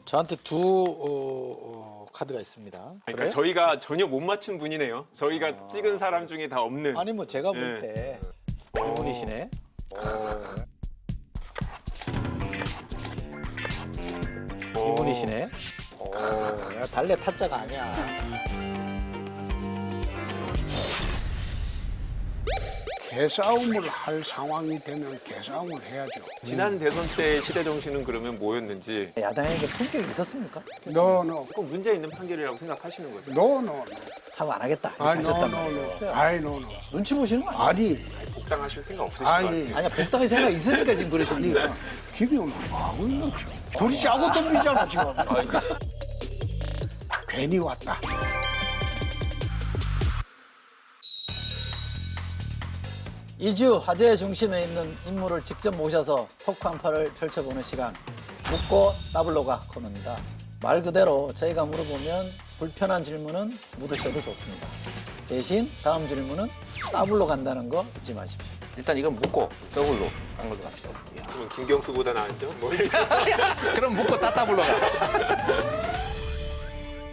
저한테 카드가 있습니다. 그러니까 그래요? 저희가 전혀 못 맞춘 분이네요. 저희가 찍은 사람 중에 다 없는. 아니 뭐 제가 볼 때 이분이시네. 이분이시네. 야, 달래 타짜가 아니야. 개싸움을 할 상황이 되면 개싸움을 해야죠. 지난 대선 때 시대 정신은 그러면 뭐였는지 야당에게 품격이 있었습니까? 노노 꼭 문제 있는 판결이라고 생각하시는 거죠. 노노 사과 안 하겠다. 이렇게 아이 하셨단 노노노 말이에요. 아이 노노 눈치 보시는 거 아니에요? 아니 복당하실 생각 없으실 것 같아요. 아니 아니야, 복당의 생각 있으니까 지금 그러시니까. 김용은 하고 있는 거 둘이 짜고 덤비잖아 지금. 괜히 왔다. 이주 화제의 중심에 있는 인물을 직접 모셔서 토크 한 판을 펼쳐보는 시간, 묻고 따블로가 코너입니다. 말 그대로 저희가 물어보면 불편한 질문은 묻으셔도 좋습니다. 대신 다음 질문은 따블로 간다는 거 잊지 마십시오. 일단 이건 묶고 더블로 딴 걸로 갑시다. 그러면 김경수보다 나았죠? 뭐. 그럼 묶고 따따블로 가.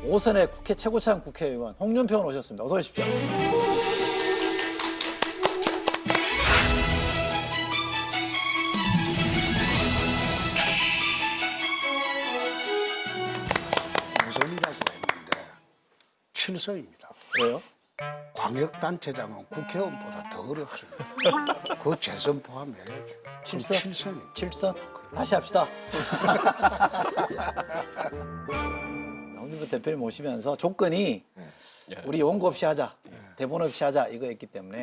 5선의 국회 최고참 국회의원 홍준표 의원 오셨습니다. 어서 오십시오. 우선이라고 했는데 7선입니다. 왜요? 광역단체장은 국회의원보다 더 어렵습니다. 그 재선 포함해야죠. 7선? 7선입니다. 7선? 다시 합시다. 홍준표 대표님 모시면서 조건이 우리 원고 없이 하자, 대본 없이 하자 이거였기 때문에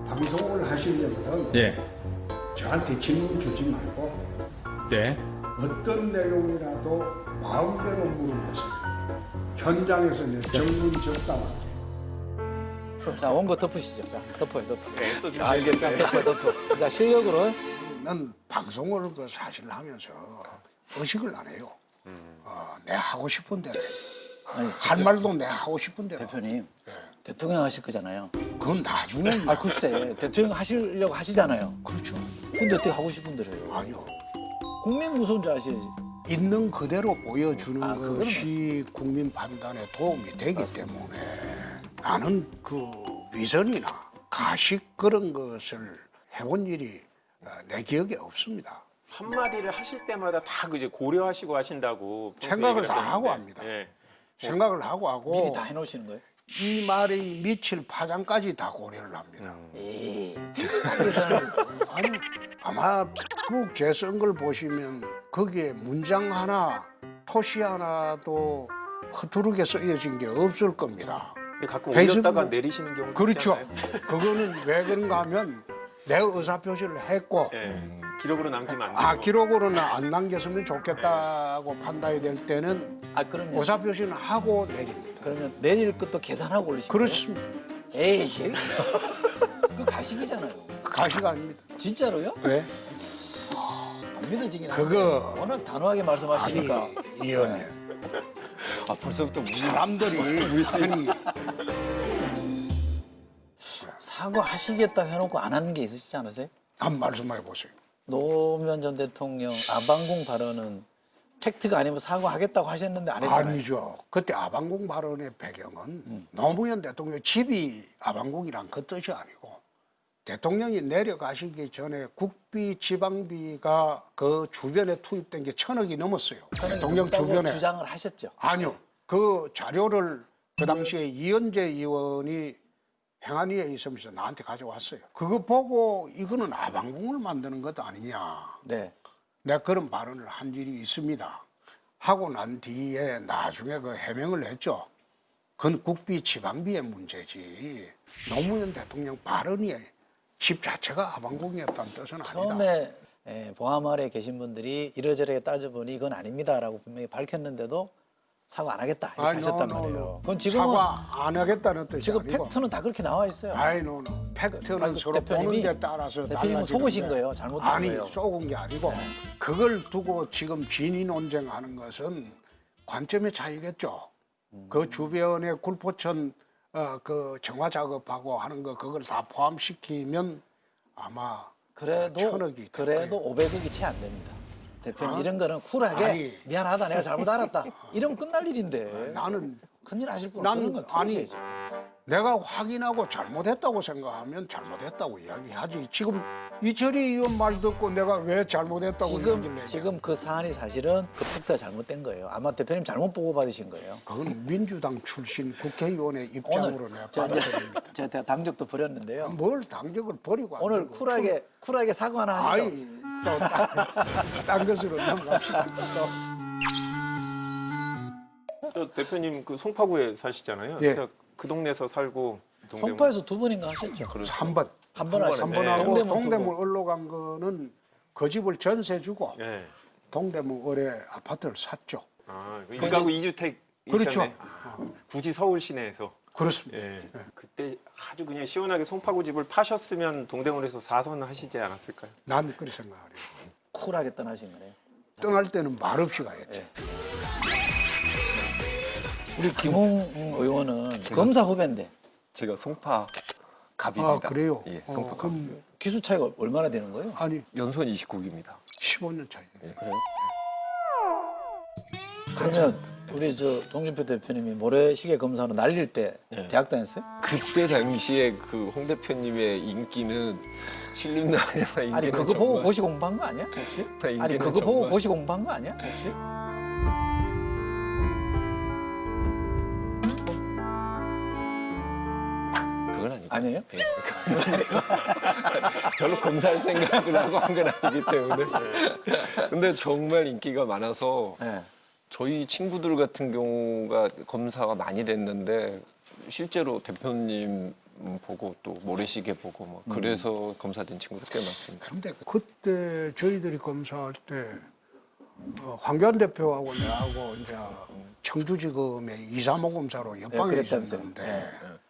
방송을 하시려면 예. 저한테 질문 주지 말고 네. 어떤 내용이라도 마음대로 물어보세요. 현장에서 내 전문 적당할게. 자 원고 덮으시죠. 자 덮어요, 덮어. 네, 써주세요. 알겠습니다. 덮어. 자 실력으로 난 방송을 그 사실 하면서 의식을 안 해요. 내 하고 싶은 대로. 아니, 할 말도 내 하고 싶은 대로. 대표님 대통령 하실 거잖아요. 그건 나중에. 아 글쎄 대통령 하시려고 하시잖아요. 그렇죠. 근데 어떻게 하고 싶은 대로 해요? 아니요. 국민 무서운지 아셔야지. 있는 그대로 보여주는 그거는 것이 국민 판단에 도움이 되기 때문에 나는 그 위선이나 가식 그런 것을 해본 일이 내 기억에 없습니다. 한마디를 하실 때마다 다 이제 고려하시고 하신다고 생각을 얘기를 다 하고 하셨는데, 합니다. 예. 생각을 하고 미리 다 해놓으시는 거예요? 이 말이 미칠 파장까지 다 고려를 합니다. 에이, 아니 아마 국 재선 걸 보시면 거기에 문장 하나, 토시 하나도 허투루게 쓰여진 게 없을 겁니다. 근데 가끔 페이스북- 올렸다가 내리시는 경우도 그렇죠. 있잖아요. 그거는 왜 그런가 하면 내 의사표시를 했고 예. 기록으로 남기면 안 되고. 기록으로는 안 남겼으면 좋겠다고 판단이 될 때는 그러면 의사표시는 하고 내립니다. 그러면 내릴 것도 계산하고 올리시는 거예요? 그렇습니다. 에이, 이게 그 가식이잖아요. 가식 아닙니다. 진짜로요? 왜? 안 믿어지긴 하는데 그거 워낙 단호하게 말씀하시니까. 이 의원님. 벌써부터 사람들이 아니 사과하시겠다 해놓고 안 하는 게 있으시지 않으세요? 한 말씀해 보세요. 노무현 전 대통령 아방궁 발언은 팩트가 아니면 사과하겠다고 하셨는데 안 했잖아요. 아니죠. 그때 아방궁 발언의 배경은 노무현 대통령 집이 아방궁이란 그 뜻이 아니고 대통령이 내려가시기 전에 국비, 지방비가 그 주변에 투입된 게 1,000억이 넘었어요. 대통령 주변에. 주장을 하셨죠. 아니요. 그 자료를 그 당시에 이현재 의원이 행안위에 있으면서 나한테 가져왔어요. 그거 보고 이거는 아방궁을 만드는 것도 아니냐. 네. 내가 그런 발언을 한 일이 있습니다. 하고 난 뒤에 나중에 그 해명을 했죠. 그건 국비 지방비의 문제지 노무현 대통령 발언이 집 자체가 아방궁이었다는 뜻은 아니다. 처음에 보아마을에 계신 분들이 이러저러게 따져보니 이건 아닙니다라고 분명히 밝혔는데도 사과 안 하겠다 이렇게 하셨단 말이에요. 그건 지금은 사과 안 하겠다는 뜻이 지금 아니고. 팩트는 다 그렇게 나와 있어요. 아이 노노. 팩트는 서로 보는 데 따라서 대표님은 달라지는데. 속으신 거예요. 잘못된 아니 거예요. 속은 게 아니고 그걸 두고 지금 진위 논쟁하는 것은 관점의 차이겠죠. 그 주변에 굴포천 그 정화 작업하고 하는 거 그걸 다 포함시키면 아마 그래도 천억이 그래도 500억이 채 안 됩니다. 대표님 이런 거는 쿨하게 아니. 미안하다 내가 잘못 알았다 이러면 끝날 일인데 나는 큰일 하실 분 나는 그런 건 아니 틀으셔야죠. 내가 확인하고 잘못했다고 생각하면 잘못했다고 이야기하지. 지금 이철희 의원 말 듣고 내가 왜 잘못했다고 이야기를 해? 지금 그 사안이 사실은 급격하게 잘못된 거예요. 아마 대표님 잘못 보고 받으신 거예요. 그건 민주당 출신 국회의원의 입장으로 오늘 내가 제가 이제 받아들입니다. 제가 당적도 버렸는데요. 뭘 당적을 버리고 안 오늘 되고. 쿨하게 사과 하나 하시죠. 아니 또딴 것으로 넘어갑시다. 또. 저 대표님 그 송파구에 사시잖아요. 예. 제가 그 동네에서 살고 동대문. 송파에서 2번인가 하셨죠? 한 번. 한 번 하시고 한 번 하고 동대문 두 동대문 번. 올라간 거는 그 집을 전세 주고 예. 동대문 올해 아파트를 샀죠. 아, 1가구 2주택 그렇죠. 굳이 서울 시내에서. 그렇습니다. 예. 그때 아주 그냥 시원하게 송파구 집을 파셨으면 동대문에서 4선 하시지 않았을까요? 난 그렇게 생각해요. 쿨하게 떠나신 거네요. 떠날 때는 말없이 가야지. 우리 김홍 의원은 검사 후배인데 제가 송파 갑입니다. 아 그래요? 예, 송파 갑. 그럼 기수 차이가 얼마나 되는 거예요? 아니 연손 29기입니다. 15년 차이. 그러면 우리 저 동준표 대표님이 모래시계 검사로 날릴 때 대학 다녔어요? 그때 당시에 그 홍 대표님의 인기는 신림당에서 인기는 아니 그거 보고 정말- 고시 공부한 거 아니야 혹시? 인기는 아니 그거 보고 정말- 고시 공부한 거 아니야 혹시? 그건 아니고. 아니에요? 예. 별로 검사할 생각을 하고 한 건 아니기 때문에. 근데 정말 인기가 많아서 네. 저희 친구들 같은 경우가 검사가 많이 됐는데 실제로 대표님 보고 또 모래시계 보고 뭐 그래서 검사된 친구들 꽤 많습니다. 근데 그때 저희들이 검사할 때 황교안 대표하고 내하고 이제 청주지검의 2, 3호 검사로 옆방에 그랬다면서요. 있었는데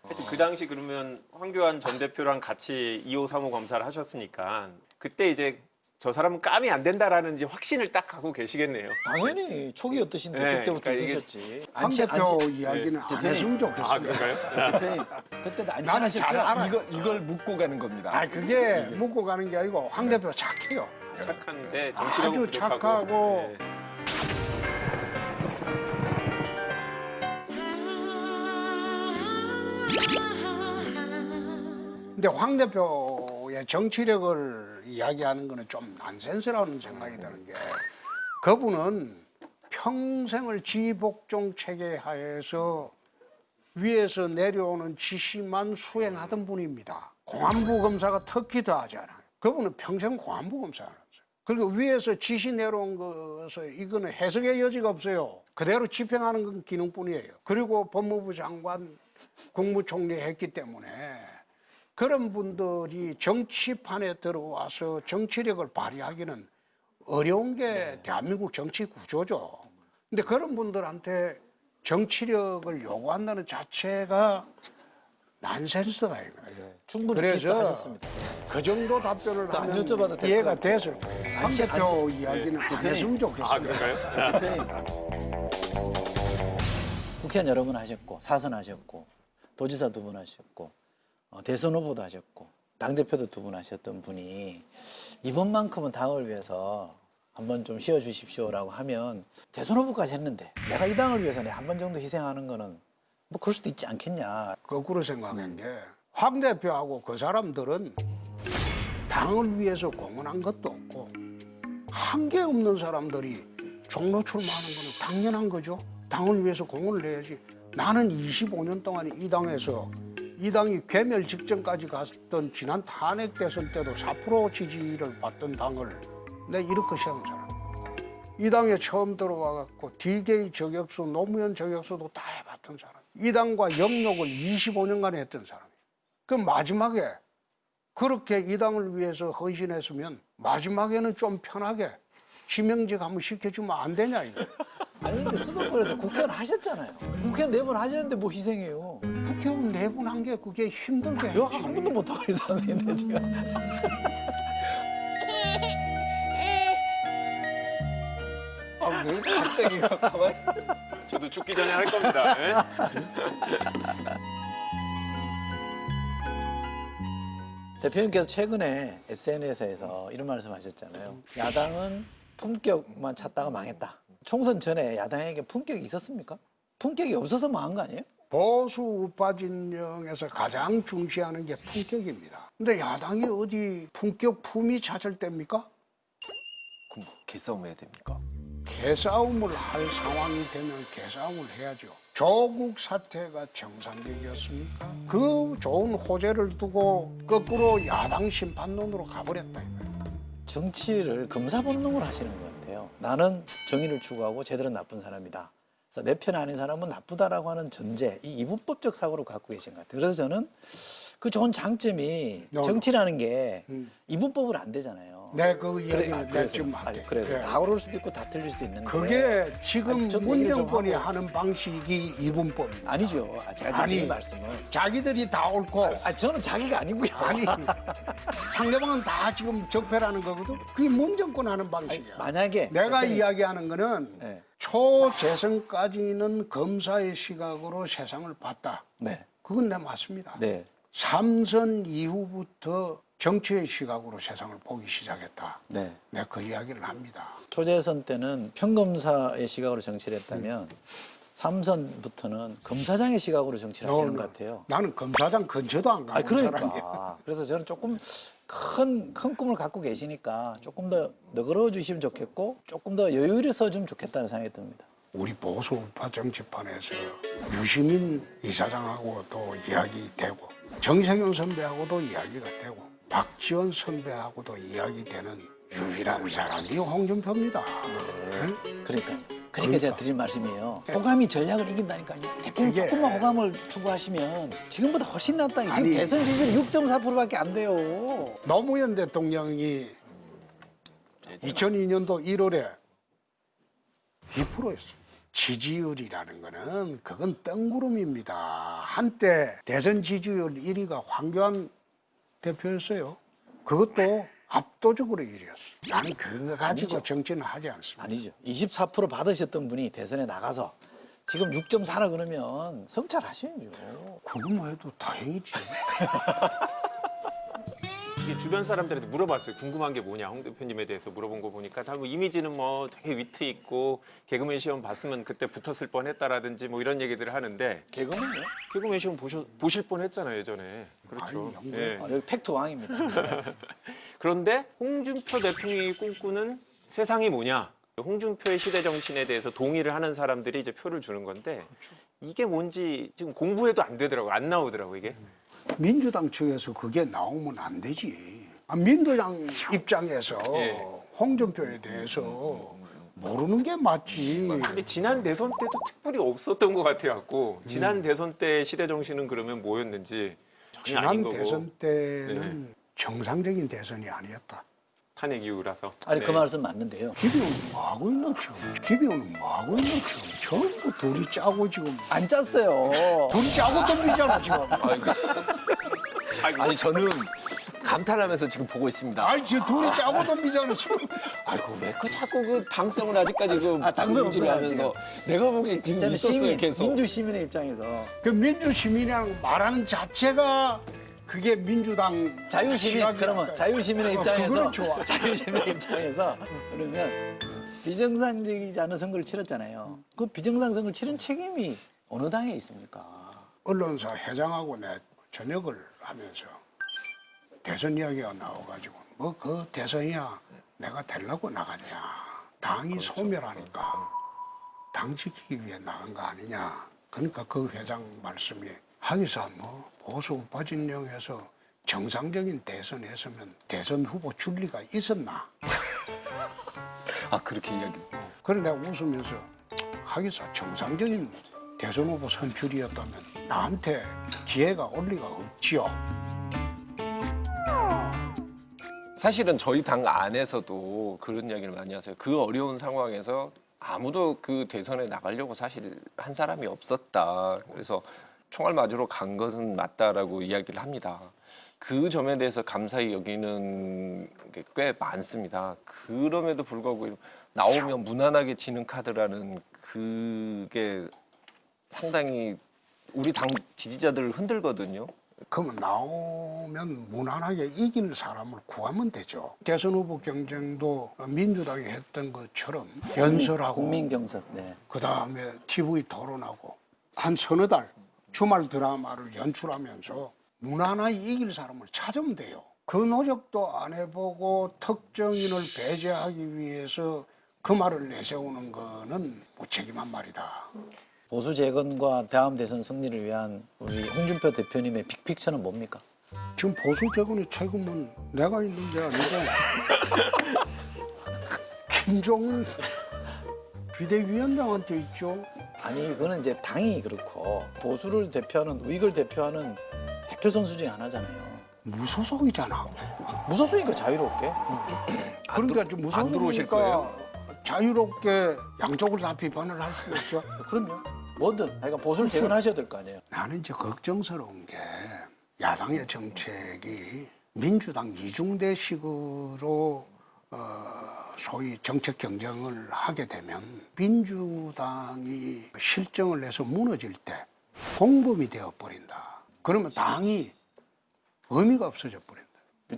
하여튼 그 당시 그러면 황교안 전 대표랑 같이 2호, 3호 검사를 하셨으니까 그때 이제 저 사람은 까미 안 된다라는 이제 확신을 딱 갖고 계시겠네요. 당연히 촉이 어떠신데 네, 그때부터 그러니까 이게- 있으셨지. 황 대표 이야기는 안 했으면 좋겠어요. 아, 그런가요? 대표님 그때도 안 나는 잘 친하셨죠? 알아. 이걸 묻고 가는 겁니다. 아 그게 묻고 가는 게 아니고 황 대표 착해요. 착한데 정치력은 아주 부족하고. 착하고 예. 근데 황 대표의 정치력을 이야기하는 거는 좀 난센스라는 생각이 드는 게 그분은 평생을 지휘복종 체계 하에서 위에서 내려오는 지시만 수행하던 분입니다. 공안부 검사가 특히 더 하지 않아요. 그분은 평생 공안부 검사를 했어요. 그리고 위에서 지시 내려온 것을 이거는 해석의 여지가 없어요. 그대로 집행하는 건 기능뿐이에요. 그리고 법무부 장관, 국무총리 했기 때문에 그런 분들이 정치판에 들어와서 정치력을 발휘하기는 어려운 게 대한민국 정치 구조죠. 근데 그런 분들한테 정치력을 요구한다는 자체가 난센스다 이거예요. 충분히 그래서 비슷하셨습니다. 그 정도 답변을 안 하면 여쭤봐도 될것 이해가 같아요. 됐을 거예요. 황 안치- 대표 이야기는 안 했으면 좋겠어요. 아, 그런가요? 대표님 국회의원 여러 번 하셨고 사선 하셨고 도지사 2분 하셨고 대선 후보도 하셨고 당대표도 2분 하셨던 분이 이번만큼은 당을 위해서 한번 좀 쉬어주십시오라고 하면 대선 후보까지 했는데 내가 이 당을 위해서 한 번 정도 희생하는 거는 뭐 그럴 수도 있지 않겠냐. 거꾸로 생각한 게 황 대표하고 그 사람들은 당을 위해서 공헌한 것도 없고 한계 없는 사람들이 종로 출마하는 거는 당연한 거죠. 당을 위해서 공헌을 해야지. 나는 25년 동안 이 당에서 이 당이 괴멸 직전까지 갔던 지난 탄핵 대선 때도 4% 지지를 받던 당을 내가 이렇게 세운 사람. 이 당에 처음 들어와갖고 DK 저격수, 노무현 저격수도 다 해봤던 사람. 이 당과 영역을 25년간 했던 사람이에요. 그 마지막에 그렇게 이 당을 위해서 헌신했으면 마지막에는 좀 편하게 지명직 한번 시켜주면 안 되냐 이거. 아니 근데 수도권에도 국회의원 하셨잖아요. 국회의원 4번 하셨는데 뭐 희생해요. 국회의원 4분 한 게 그게 힘들게 내가 했지. 한 번도 못하고 있었는데 제가. 아, 왜 갑자기 가만히. 저도 죽기 전에 할 겁니다. 예? 대표님께서 최근에 SNS에서 이런 말씀하셨잖아요. 야당은 품격만 찾다가 망했다. 총선 전에 야당에게 품격이 있었습니까? 품격이 없어서 망한 거 아니에요? 보수 우파 진영에서 가장 중시하는 게 품격입니다. 근데 야당이 어디 품격 품위 찾을 때입니까? 그럼 뭐 개싸움해야 됩니까? 개싸움을 할 상황이 되면 개싸움을 해야죠. 조국 사태가 정상적이었습니까? 그 좋은 호재를 두고 거꾸로 야당 심판론으로 가버렸다 이거예요. 정치를 검사 본능으로 하시는 것 같아요. 나는 정의를 추구하고 쟤들은 나쁜 사람이다. 그래서 내 편 아닌 사람은 나쁘다라고 하는 전제, 이 이분법적 사고를 갖고 계신 것 같아요. 그래서 저는 그 좋은 장점이 정치라는 게 이분법으로 안 되잖아요. 네, 그 이야기는 내가 그래서, 지금 할게. 그래서 네. 다 그럴 수도 있고 다 틀릴 수도 있는데 그게 지금 아니, 저도 얘기를 좀 문정권이 하고. 하는 방식이 이분법입니다. 아니죠. 제가 지금 아니. 드린 말씀은 자기들이 다 옳고 저는 자기가 아니고요. 아니 상대방은 다 지금 적폐라는 거거든. 그게 문정권 하는 방식이야. 만약에 내가 대표님, 이야기하는 거는 네. 초재선까지는 검사의 시각으로 세상을 봤다. 네, 그건 내 맞습니다. 네, 3선 이후부터 정치의 시각으로 세상을 보기 시작했다. 네. 내가 그 이야기를 합니다. 초재선 때는 평검사의 시각으로 정치를 했다면 3선부터는 검사장의 시각으로 정치를 하시는 것 같아요. 나는 검사장 근처도 안 가는 사람이야. 그러니까. 그래서 저는 조금 큰 꿈을 갖고 계시니까 조금 더 너그러워 주시면 좋겠고 조금 더 여유를 써주면 좋겠다는 생각이 듭니다. 우리 보수 우파 정치판에서 유시민 이사장하고도 이야기되고 정세균 선배하고도 이야기가 되고 박지원 선배하고도 이야기되는 유일한 사람이 홍준표입니다. 네? 그러니까 제가 드린 말씀이에요. 호감이 전략을 이긴다니까요. 대표님 이게- 조금만 호감을 추구하시면 지금보다 훨씬 낫다. 지금 아니- 대선 지지율 6.4%밖에 안 돼요. 노무현 대통령이 2002년도 1월에 2%였어요. 지지율이라는 거는 그건 뜬구름입니다. 한때 대선 지지율 1위가 황교안 대표였어요. 그것도 압도적으로 1위였어요. 나는 그거 가지고 아니죠. 정치는 하지 않습니다. 아니죠. 24% 받으셨던 분이 대선에 나가서 지금 6.4라 그러면 성찰하셔야죠. 그것만 해도 다행이지. 이게 주변 사람들한테 물어봤어요. 궁금한 게 뭐냐, 홍 대표님에 대해서 물어본 거 보니까 다 뭐 이미지는 뭐 되게 위트 있고 개그맨 시험 봤으면 그때 붙었을 뻔했다라든지 뭐 이런 얘기들을 하는데 개그맨요? 개그맨 시험 보실 뻔했잖아요 예전에. 그렇죠. 아니, 예. 여기 팩트 왕입니다. 그런데 홍준표 대통령이 꿈꾸는 세상이 뭐냐? 홍준표의 시대 정신에 대해서 동의를 하는 사람들이 이제 표를 주는 건데 이게 뭔지 지금 공부해도 안 되더라고, 안 나오더라고 이게. 민주당 측에서 그게 나오면 안 되지. 민주당 입장에서 예. 홍준표에 대해서 모르는 게 맞지. 근데 지난 대선 때도 특별히 없었던 것 같아갖고 지난 대선 때 시대 정신은 그러면 뭐였는지 전혀 아닌 지난 거고 대선 때는 정상적인 대선이 아니었다. 탄핵 이후라서. 아니 네. 그 말씀 맞는데요. 김영은 뭐 하고 있노 지금? 김영은 뭐 하고 있노 지금? 전부 둘이 짜고 지금 안 짰어요. 둘이 짜고 덤비잖아 지금. 아니 저는 감탄하면서 지금 보고 있습니다. 아니 저 둘이 짜고 덤비잖아 지금. 아이고 왜 그 자꾸 그 당성을 아직까지 그 당성 유지를 없어요, 하면서 내가 보기엔 지금 저는 있었어요 시민, 계속. 민주 시민의 입장에서 그 민주 시민이라는 거 말하는 자체가 그게 민주당 자유시민 시각이랄까요. 그러면 자유시민의 입장에서 그거는 좋아. 자유시민의 입장에서 그러면 비정상적이지 않은 선거를 치렀잖아요. 그 비정상 선거를 치른 책임이 어느 당에 있습니까? 언론사 회장하고 내 저녁을 하면서 대선 이야기가 나와가지고 뭐 그 대선이야 내가 되려고 나갔냐. 당이 소멸하니까 당 지키기 위해 나간 거 아니냐. 그러니까 그 회장 말씀이 하기사 뭐 보수 우파 진영에서 정상적인 대선했으면 대선 후보 줄 리가 있었나. 아 그렇게 이야기. 그래 내가 웃으면서 하기사 정상적인 대선 후보 선출이었다면 나한테 기회가 올 리가 없지요. 사실은 저희 당 안에서도 그런 이야기를 많이 하세요. 그 어려운 상황에서 아무도 그 대선에 나가려고 사실 한 사람이 없었다. 그래서 총알 맞으러 간 것은 맞다라고 이야기를 합니다. 그 점에 대해서 감사히 여기는 게 꽤 많습니다. 그럼에도 불구하고 나오면 무난하게 지는 카드라는 그게 상당히 우리 당 지지자들을 흔들거든요. 그러면 나오면 무난하게 이길 사람을 구하면 되죠. 대선 후보 경쟁도 민주당이 했던 것처럼 연설하고 국민 경선. 네. 그다음에 TV 토론하고 한 서너 달 주말 드라마를 연출하면서 무난하게 이길 사람을 찾으면 돼요. 그 노력도 안 해보고 특정인을 배제하기 위해서 그 말을 내세우는 거는 무책임한 말이다. 보수 재건과 다음 대선 승리를 위한 우리 홍준표 대표님의 빅픽처는 뭡니까? 지금 보수 재건의 책임은 내가 있는 게 아니고 김종인 비대위원장한테 있죠. 아니 그거는 이제 당이 그렇고 보수를 대표하는 우익을 대표하는 대표 선수 중에 하나잖아요. 무소속이잖아. 무소속이니까 자유롭게. 그러니까 좀 안 들어오실 무소속이니까 자유롭게 양쪽을 다 비판을 할 수 있죠. 그럼요. 뭐든 하여간 보수를 재건하셔야 될 거 아니에요. 나는 이제 걱정스러운 게 야당의 정책이 민주당 이중대식으로 소위 정책 경쟁을 하게 되면 민주당이 실정을 내서 무너질 때 공범이 되어버린다. 그러면 당이 의미가 없어져 버린다.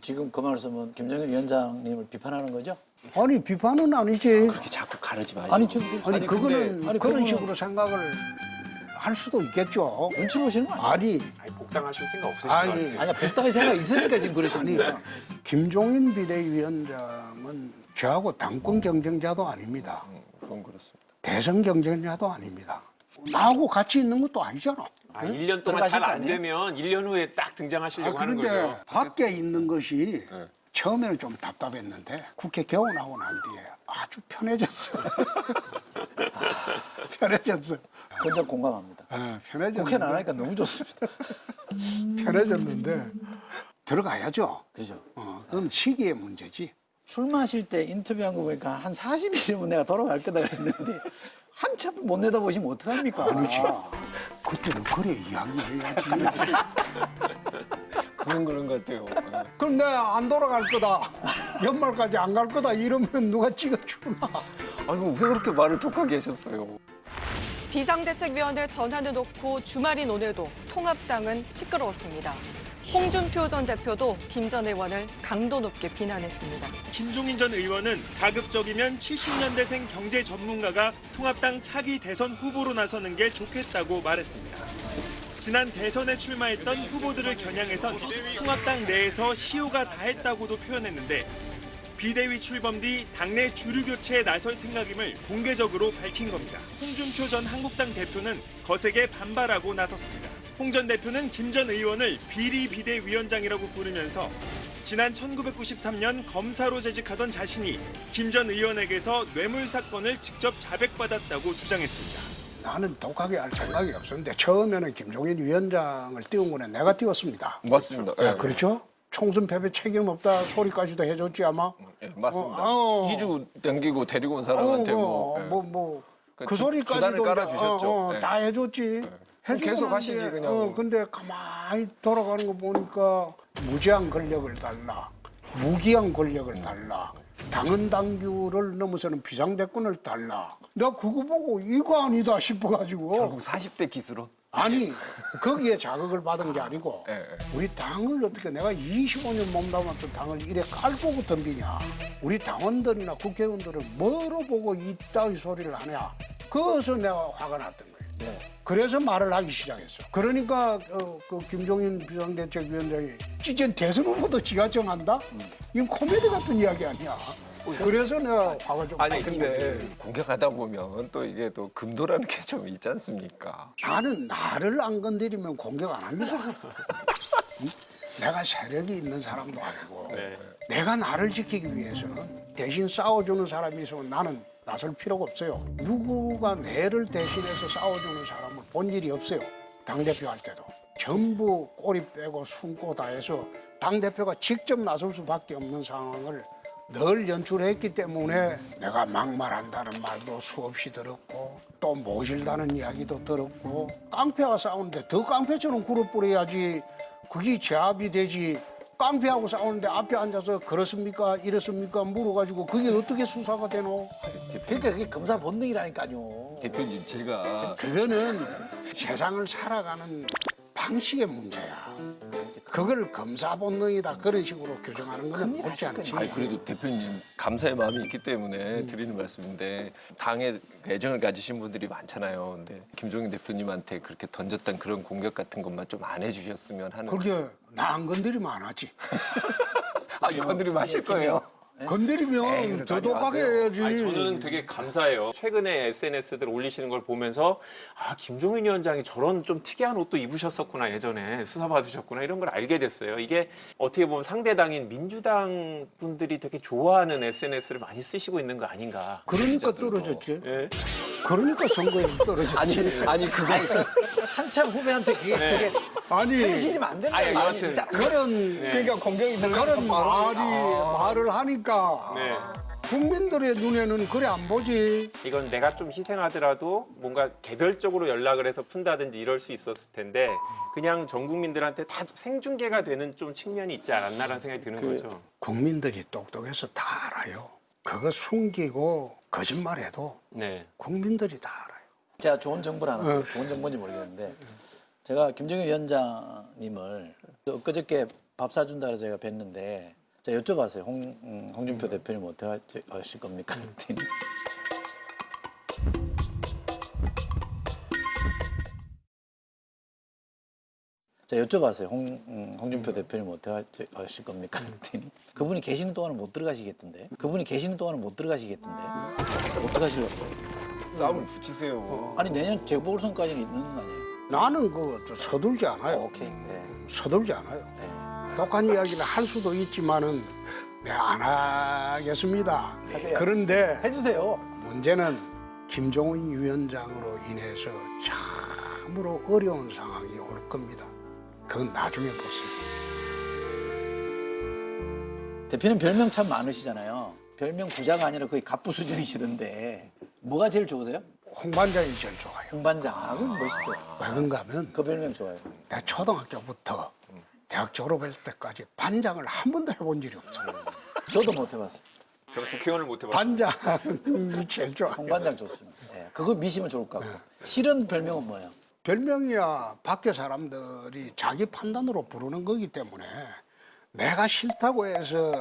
지금 그 말씀은 김정일 위원장님을 비판하는 거죠? 아니 비판은 아니지. 그렇게 자꾸 가르지 마시고. 아니 지금 아니 그거는 아니, 그런 그거는- 식으로 생각을 할 수도 있겠죠. 눈치 보시는 거 아니에요? 아니 아니, 복당하실 생각 없으신 것 아니 같아요. 아니 복당의 생각이 있으니까 지금 그러시는 아니 거예요. 김종인 비대위원장은 저하고 당권 경쟁자도 아닙니다. 그건 그렇습니다. 대선 경쟁자도 아닙니다. 나하고 같이 있는 것도 아니잖아. 아, 1년 동안 들어가실 잘 거 안 아니에요? 되면 1년 후에 딱 등장하시려고 하는 그런데 거죠. 밖에 있는 것이 처음에는 좀 답답했는데 국회 개원하고 난 뒤에 아주 편해졌어. 편해졌어. 그건 좀 공감합니다. 편해졌는데. 국회는 안 하니까 너무 좋습니다. 편해졌는데 들어가야죠. 그죠? 그건 시기의 문제지. 술 마실 때 인터뷰한 거 보니까 한 40일이면 내가 돌아갈 거다 그랬는데 한참 못 내다보시면 어떡합니까? 그때는 그래 이야기해야지. 그건 그런 것 같아요. 그럼 내가 안 돌아갈 거다. 연말까지 안 갈 거다. 이러면 누가 찍어주나. 아이고 왜 그렇게 말을 독하게 하셨어요? 비상대책위원회 전환을 놓고 주말인 오늘도 통합당은 시끄러웠습니다. 홍준표 전 대표도 김 전 의원을 강도 높게 비난했습니다. 김종인 전 의원은 가급적이면 70년대생 경제 전문가가 통합당 차기 대선 후보로 나서는 게 좋겠다고 말했습니다. 지난 대선에 출마했던 후보들을 겨냥해선 통합당 내에서 시효가 다했다고도 표현했는데 비대위 출범 뒤 당내 주류 교체에 나설 생각임을 공개적으로 밝힌 겁니다. 홍준표 전 한국당 대표는 거세게 반발하고 나섰습니다. 홍 전 대표는 김 전 의원을 비리 비대위원장이라고 부르면서 지난 1993년 검사로 재직하던 자신이 김 전 의원에게서 뇌물 사건을 직접 자백받았다고 주장했습니다. 나는 독하게 할 생각이 없었는데 처음에는 김종인 위원장을 띄운 거는 내가 띄웠습니다. 맞습니다. 네, 그렇죠? 총선 패배 책임 없다 소리까지도 해줬지 아마. 예, 맞습니다. 어. 2주 넘기고 데리고 온 사람한테 그 그 소리까지도 주단을 깔아주셨죠. 다 해줬지. 해주고 계속 난 하시지, 뒤에, 그냥. 근데 가만히 돌아가는 거 보니까 무제한 권력을 달라, 무기한 권력을 달라, 당헌 당규를 넘어서는 비상대권을 달라. 내가 그거 보고 이거 아니다 싶어가지고. 결국 40대 기수로. 아니 거기에 자극을 받은 게 아니고 예, 예. 우리 당을 어떻게 내가 25년 몸담았던 당을 이래 깔보고 덤비냐. 우리 당원들이나 국회의원들을 뭐로 보고 이따위 소리를 하냐. 그것을 내가 화가 났던 거예요. 그래서 말을 하기 시작했어. 그러니까 그 김종인 비상대책위원장이 이젠 대선 후보도 지가 정한다? 이건 코미디 같은 이야기 아니야. 그래서 내가 화가 좀 아니 많이 근데 났지. 공격하다 보면 또 이게 또 금도라는 게 좀 있지 않습니까? 나는 나를 안 건드리면 공격 안 합니다. 응? 내가 세력이 있는 사람도 아니고 네. 내가 나를 지키기 위해서는 대신 싸워주는 사람이 있으면 나는 나설 필요가 없어요. 누구가 내를 대신해서 싸워주는 사람을 본 일이 없어요. 당대표 할 때도. 전부 꼬리 빼고 숨고 다 해서 당대표가 직접 나설 수밖에 없는 상황을 늘 연출했기 때문에 내가 막말한다는 말도 수없이 들었고 또 모질다는 이야기도 들었고 깡패와 싸우는데 더 깡패처럼 굴어버려야지 그게 제압이 되지. 깡패하고 싸우는데 앞에 앉아서 그렇습니까 이렇습니까 물어가지고 그게 어떻게 수사가 되노? 그러니까 그게 검사 본능이라니까요. 대표님 제가 그거는 세상을 살아가는 방식의 문제야. 그걸 검사 본능이다 그런 식으로 규정하는 건 옳지 않지. 아니 그래도 대표님 감사의 마음이 있기 때문에 드리는 말씀인데 당에 애정을 가지신 분들이 많잖아요. 근데 김종인 대표님한테 그렇게 던졌던 그런 공격 같은 것만 좀 안 해주셨으면 하는. 그렇게 나 안 건드리면 안 하지. 아 이건들이 마실 거예요. 건드리면 더 독하게 해야지. 아니, 저는 되게 감사해요. 최근에 SNS들 올리시는 걸 보면서 아 김종인 위원장이 저런 좀 특이한 옷도 입으셨었구나 예전에 수사 받으셨구나 이런 걸 알게 됐어요. 이게 어떻게 보면 상대 당인 민주당 분들이 되게 좋아하는 SNS를 많이 쓰시고 있는 거 아닌가. 그러니까 기자들도. 떨어졌지. 예? 그러니까 선거에서 떨어졌지. 아니 그거 한참 후배한테 그게 되게 아니 해주시면 안 된다. 아니, 아니, 여하튼. 진짜. 그런 그러니까 공격이 그런 말을 하니까 네. 국민들의 눈에는 그래 안 보지. 이건 내가 좀 희생하더라도 뭔가 개별적으로 연락을 해서 푼다든지 이럴 수 있었을 텐데 그냥 전 국민들한테 다 생중계가 되는 좀 측면이 있지 않았나라는 생각이 드는 거죠. 국민들이 똑똑해서 다 알아요. 그거 숨기고 거짓말해도 네. 국민들이 다 알아요. 제가 좋은 정보를 하나, 좋은 정보인지 모르겠는데 제가 김종인 위원장님을 엊그저께 밥 사준다 그래서 제가 뵀는데 제가 여쭤봤어요. 홍준표 대표님 어떻게 하실 겁니까? 그랬더니 제가 여쭤봤어요. 홍준표 대표님 어떻게 하실 겁니까? 그랬더니 그분이 계시는 동안은 못 들어가시겠던데. 그분이 계시는 동안은 못 들어가시겠던데. 어떻게 하시려고? 싸움을 붙이세요. 아니 내년 재보궐선까지는 있는 거 아니에요? 나는 그거 서둘지 않아요. 오케이. 네. 서둘지 않아요. 독한 이야기를 할 수도 있지만은 내가 안 하겠습니다. 하세요. 그런데 해주세요. 문제는 김종인 위원장으로 인해서 참으로 어려운 상황이 올 겁니다. 그건 나중에 보세요. 대표님 별명 참 많으시잖아요. 별명 부자가 아니라 거의 갑부 수준이시던데 뭐가 제일 좋으세요? 홍반장이 제일 좋아요. 홍반장. 아, 그건 멋있어요. 왜 그런가 하면 그 별명 좋아요. 내가 초등학교부터 대학 졸업했을 때까지 반장을 한 번도 해본 적이 없어요. 저도 못 해봤어요. 저 국회의원을 못 해봤어요. 반장이 제일 좋아요. 홍반장 좋습니다. 네. 그거 미시면 좋을 것 같고. 싫은 별명은 뭐예요? 별명이야 밖에 사람들이 자기 판단으로 부르는 거기 때문에 내가 싫다고 해서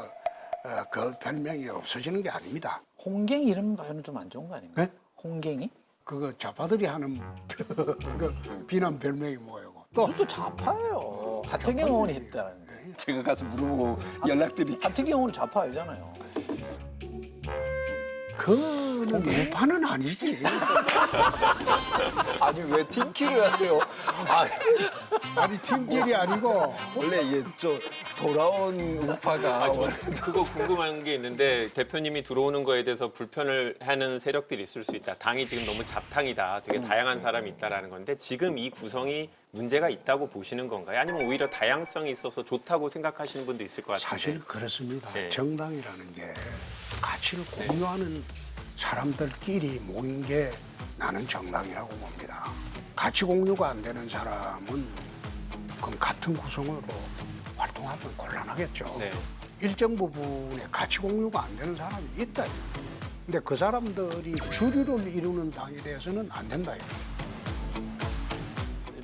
그 별명이 없어지는 게 아닙니다. 홍갱이 이런 말은 좀 안 좋은 거 아닌가요? 네? 홍갱이? 그거 좌파들이 하는 그 비난 별명이 뭐예요? 또 그것도 좌파예요. 하태경 의원이 했다는데. 제가 가서 물어보고 연락드릴게요. 하태경 의원은 좌파이잖아요. 그는 우파는 아니지. 아니 왜 팀킬을 하세요? 아니 팀끼리 아니고 원래 이게 좀 돌아온 우파가 아, 저 그거 궁금한 게 있는데 대표님이 들어오는 거에 대해서 불편을 하는 세력들이 있을 수 있다. 당이 지금 너무 잡탕이다. 되게 다양한 사람이 있다라는 건데 지금 이 구성이 문제가 있다고 보시는 건가요? 아니면 오히려 다양성이 있어서 좋다고 생각하시는 분도 있을 것 같아요. 사실 그렇습니다. 네. 정당이라는 게 가치를 공유하는 사람들끼리 모인 게 나는 정당이라고 봅니다. 가치 공유가 안 되는 사람은 그럼 같은 구성으로 활동하면 곤란하겠죠. 네. 일정 부분에 가치 공유가 안 되는 사람이 있다. 근데 그 사람들이 주류를 이루는 당에 대해서는 안 된다.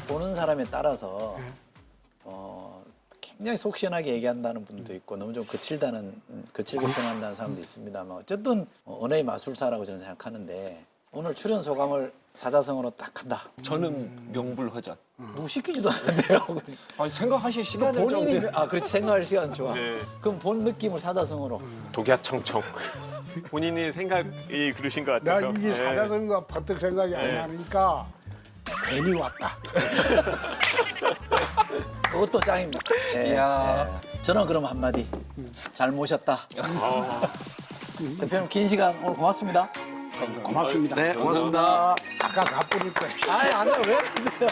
보는 사람에 따라서 굉장히 속 시원하게 얘기한다는 분도 있고 너무 좀 거칠게 표현한다는 사람도 있습니다만 어쨌든 언어의 마술사라고 저는 생각하는데 오늘 출연 소감을 사자성어로 딱 한다. 저는 명불허전. 누구 시키지도 않는데요. 아니 생각하실 시간을 본인이 좀. 그렇지 생각할 시간 좋아. 네. 그럼 본 느낌을 사자성어로. 독야청청. 본인이 생각이 그러신 것 나 같아요. 이게 사자성어가 퍼뜩 생각이 안 나니까 괜히 왔다. 그것도 짱입니다. 네, 이야. 네. 저는 그럼 한마디. 잘 모셨다. 대표님 긴 시간 오늘 고맙습니다. 고맙습니다. 네, 고맙습니다. 아까 가쁘니까. 아니, 안 해. 왜 그러세요?